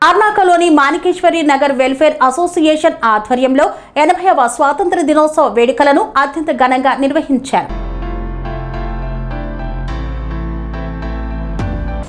తార్నాకలోని Manikeshwari Nagar welfare association ఆధ్వర్యంలో 80వ స్వాతంత్ర దినోత్సవ వేడుకలను అత్యంత ఘనంగా నిర్వహించారు.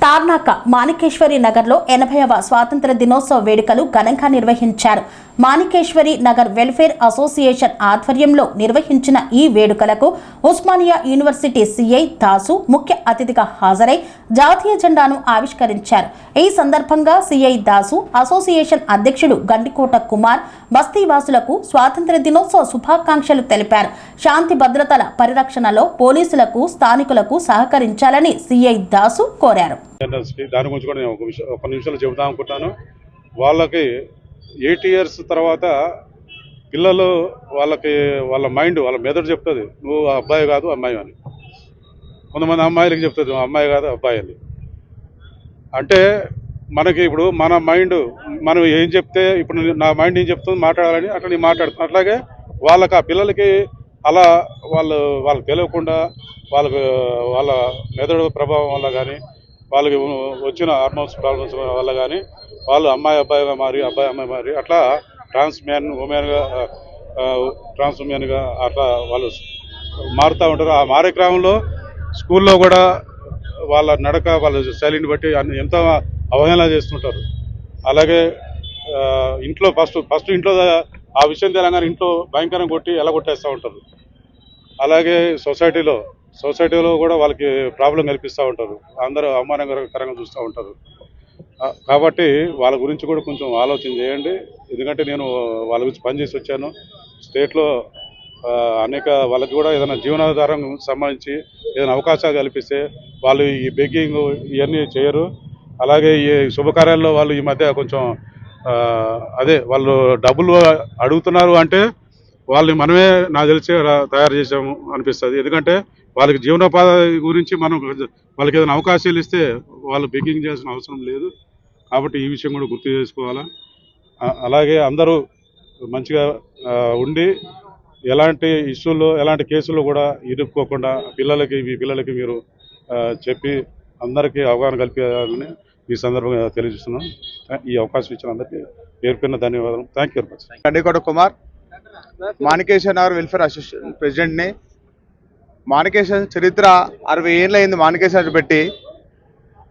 తార్నాక మాణికేశ్వరి నగర్లో 80వ స్వాతంత్ర దినోత్సవ వేడుకలు ఘనంగా నిర్వహించారు. మాణికేశ్వరి నగర్ వెల్ఫేర్ అసోసియేషన్ ఆధ్వర్యంలో నిర్వహించిన ఈ వేడుకలకు ఉస్మానియా యూనివర్సిటీ సిఐ దాసు ముఖ్య అతిథిగా హాజరై జాతీయ జెండాను ఆవిష్కరించారు. ఈ సందర్భంగా సిఐ దాసు అసోసియేషన్ అధ్యక్షుడు గండికోట కుమార్ బస్తీవాసులకు స్వాతంత్ర దినోత్సవ శుభాకాంక్షలు తెలిపారు. శాంతి భద్రతల పరిరక్షణలో పోలీసులకు స్థానికులకు సహకరించాలని సిఐ దాసు కోరారు. దాని గురించి కూడా నేను ఒక నిమిషంలో చెబుదాం అనుకుంటాను. వాళ్ళకి 8 years తర్వాత పిల్లలు వాళ్ళ మైండ్ వాళ్ళ మెదడు చెప్తుంది నువ్వు అబ్బాయి కాదు అమ్మాయి అని. కొంతమంది అమ్మాయిలకి చెప్తుంది నువ్వు అమ్మాయి కాదు అబ్బాయి అని. అంటే మనకి ఇప్పుడు మన మైండ్ మనం ఏం చెప్తే ఇప్పుడు నా మైండ్ ఏం చెప్తుంది మాట్లాడాలని అట్లా నేను మాట్లాడుతున్నాను. అట్లాగే వాళ్ళకి ఆ పిల్లలకి అలా వాళ్ళకి తెలియకుండా వాళ్ళ మెదడు ప్రభావం వల్ల కానీ వాళ్ళకి వచ్చిన హార్మోన్స్ ప్రాబ్లమ్స్ వల్ల కానీ వాళ్ళు అమ్మాయి అబ్బాయిగా మారి అబ్బాయి అమ్మాయి మారి అట్లా ట్రాన్స్ ఉమెన్గా అట్లా వాళ్ళు మారుతూ ఉంటారు. ఆ మారే క్రమంలో స్కూల్లో కూడా వాళ్ళ నడక వాళ్ళ శైలిని బట్టి ఎంతో అవహేళన చేస్తుంటారు. అలాగే ఇంట్లో ఫస్ట్ ఇంట్లో ఆ విషయం తెలంగాణ ఇంట్లో భయంకరంగా కొట్టి ఎలా కొట్టేస్తూ ఉంటారు. అలాగే సొసైటీలో కూడా వాళ్ళకి ప్రాబ్లం కల్పిస్తూ ఉంటారు. అందరూ అవమానకరంగా చూస్తూ ఉంటారు. కాబట్టి వాళ్ళ గురించి కూడా కొంచెం ఆలోచన చేయండి. ఎందుకంటే నేను వాళ్ళ గురించి పనిచేసి వచ్చాను. స్టేట్లో అనేక వాళ్ళకి కూడా ఏదైనా జీవనాధారం సంబంధించి ఏదైనా అవకాశాలు కల్పిస్తే వాళ్ళు ఈ బెగ్గింగ్ ఇవన్నీ చేయరు. అలాగే ఈ శుభకార్యాల్లో వాళ్ళు ఈ మధ్య కొంచెం వాళ్ళు డబ్బులు అడుగుతున్నారు అంటే వాళ్ళని మనమే నాకు తెలిసే తయారు చేసాము అనిపిస్తుంది. ఎందుకంటే వాళ్ళకి జీవనోపాధి గురించి మనం వాళ్ళకి ఏదైనా అవకాశాలు ఇస్తే వాళ్ళు బెగ్గింగ్ చేయాల్సిన అవసరం లేదు. కాబట్టి ఈ విషయం కూడా గుర్తు చేసుకోవాలా. అలాగే అందరూ మంచిగా ఉండి ఎలాంటి ఇష్యూల్లో ఎలాంటి కేసుల్లో కూడా ఇరుక్కోకుండా పిల్లలకి మీరు చెప్పి అందరికీ అవగాహన కల్పించాలని ఈ సందర్భంగా తెలియజేస్తున్నాం. ఈ అవకాశం ఇచ్చిన అందరికీ పేరుపైన ధన్యవాదాలు. Thank you very much. Gandikota Kumar, Manikeshwara Nagar welfare association ప్రెసిడెంట్ని. మాణికేశ్వర చరిత్ర 60 ఏళ్ళు అయింది మాణికేశ్వర పెట్టి,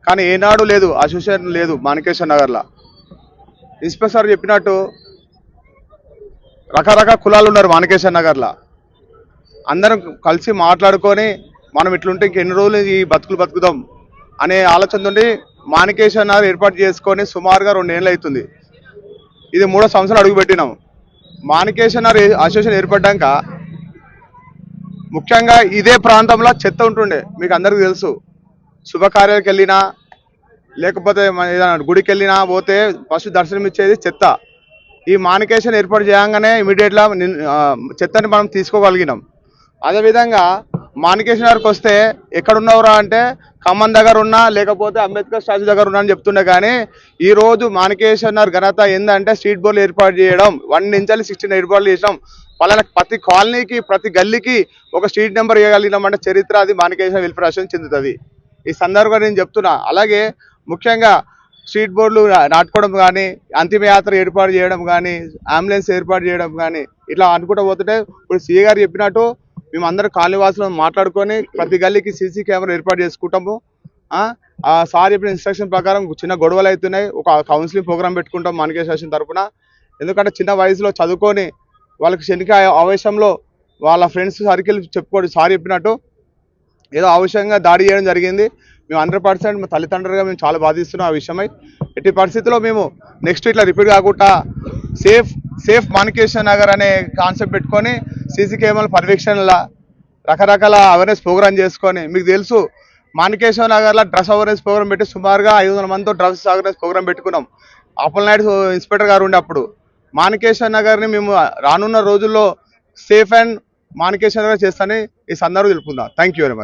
కానీ ఏనాడు లేదు అసోసియేషన్ లేదు మాణికేశ్వర నగర్లో. ఇన్స్పెక్టర్ చెప్పినట్టు రకరకాల కులాలు ఉన్నారు మాణికేశ్వర నగర్లో. అందరం కలిసి మాట్లాడుకొని మనం ఇట్లుంటే ఇంకెన్ని రోజులు ఈ బతుకుదాం అనే ఆలోచన నుండి మాణికేశ్వర నగర్ ఏర్పాటు చేసుకొని సుమారుగా 2 ఏళ్ళు అవుతుంది. ఇది 3వ సంవత్సరం అడుగుపెట్టినాం. మాణికేశ్వర నగర్ అసోసియేషన్ ఏర్పడ్డాక ముఖ్యంగా ఇదే ప్రాంతంలో చెత్త ఉంటుండే, మీకు అందరికీ తెలుసు. శుభకార్యాలకు వెళ్ళినా లేకపోతే ఏదైనా గుడికి వెళ్ళినా పోతే ఫస్ట్ దర్శనం ఇచ్చేది చెత్త. ఈ మాణికేశ్వర ఏర్పాటు చేయగానే ఇమీడియట్గా చెత్తని మనం తీసుకోగలిగినాం. అదేవిధంగా మాణికేశ్వర నగర్కి వస్తే ఎక్కడున్నవరా అంటే ఖమ్మం దగ్గర ఉన్నా లేకపోతే అంబేద్కర్ స్టాచ్యూ దగ్గర ఉన్నా అని చెప్తుండే. కానీ ఈరోజు మాణికేశ్వర నగర్ ఘనత ఏంటంటే స్ట్రీట్ బోర్డులు ఏర్పాటు చేయడం. 1 నుంచి 16 ఏర్పాట్లు చేసినాం. పలానా ప్రతి కాలనీకి ప్రతి గల్లీకి ఒక స్ట్రీట్ నెంబర్ ఇవ్వగలిగినాం అంటే చరిత్ర అది మాణికేశ్వర వెల్ఫేర్ అసోసియేషన్ చెందుతుంది. ఈ సందర్భంగా నేను చెప్తున్నా. అలాగే ముఖ్యంగా స్ట్రీట్ బోర్డులు నాటుకోవడం కానీ, అంతిమయాత్ర ఏర్పాటు చేయడం కానీ, అంబులెన్స్ ఏర్పాటు చేయడం కానీ ఇట్లా అనుకుంటూ పోతుంటే ఇప్పుడు సీఏ గారు చెప్పినట్టు మేము అందరం కాలనీవాసులను మాట్లాడుకొని ప్రతి గల్లీకి సీసీ కెమెరా ఏర్పాటు చేసుకుంటాము. సార్ చెప్పిన ఇన్స్ట్రక్షన్ ప్రకారం చిన్న గొడవలు అవుతున్నాయి, ఒక కౌన్సిలింగ్ ప్రోగ్రామ్ పెట్టుకుంటాం మాణికేశ్వర అసోసియేషన్ తరఫున. ఎందుకంటే చిన్న వయసులో చదువుకొని వాళ్ళకి శనిక ఆవేశంలో వాళ్ళ ఫ్రెండ్స్ సర్కిల్ చెప్పుకోండి సార్ చెప్పినట్టు ఏదో ఆవేశంగా దాడి చేయడం జరిగింది. మేము 100% మా తల్లిదండ్రులుగా మేము చాలా బాధిస్తున్నాం ఆ విషయమై. ఎట్టి పరిస్థితుల్లో మేము నెక్స్ట్ ఇట్లా రిపీట్ కాకుండా సేఫ్ మాణికేశ్వర నగర్ అనే కాన్సెప్ట్ పెట్టుకొని సీసీ కెమెరాల పర్యవేక్షణల రకరకాల అవేర్నెస్ ప్రోగ్రామ్ చేసుకొని, మీకు తెలుసు మాణికేశ్వర నగర్లో డ్రగ్స్ అవేర్నెస్ ప్రోగ్రామ్ పెట్టి సుమారుగా 500 మందితో డ్రగ్స్ అవేర్నెస్ ప్రోగ్రామ్ పెట్టుకున్నాం. అప్పలనాయుడు ఇన్స్పెక్టర్ గారు ఉండే అప్పుడు. మాణికేశ్వర నగర్ని మేము రానున్న రోజుల్లో సేఫ్ అండ్ మాణికేశ్వర నగర్ చేస్తానని ఈ సందర్భంగా తెలుపుకుందాం. Thank you very much.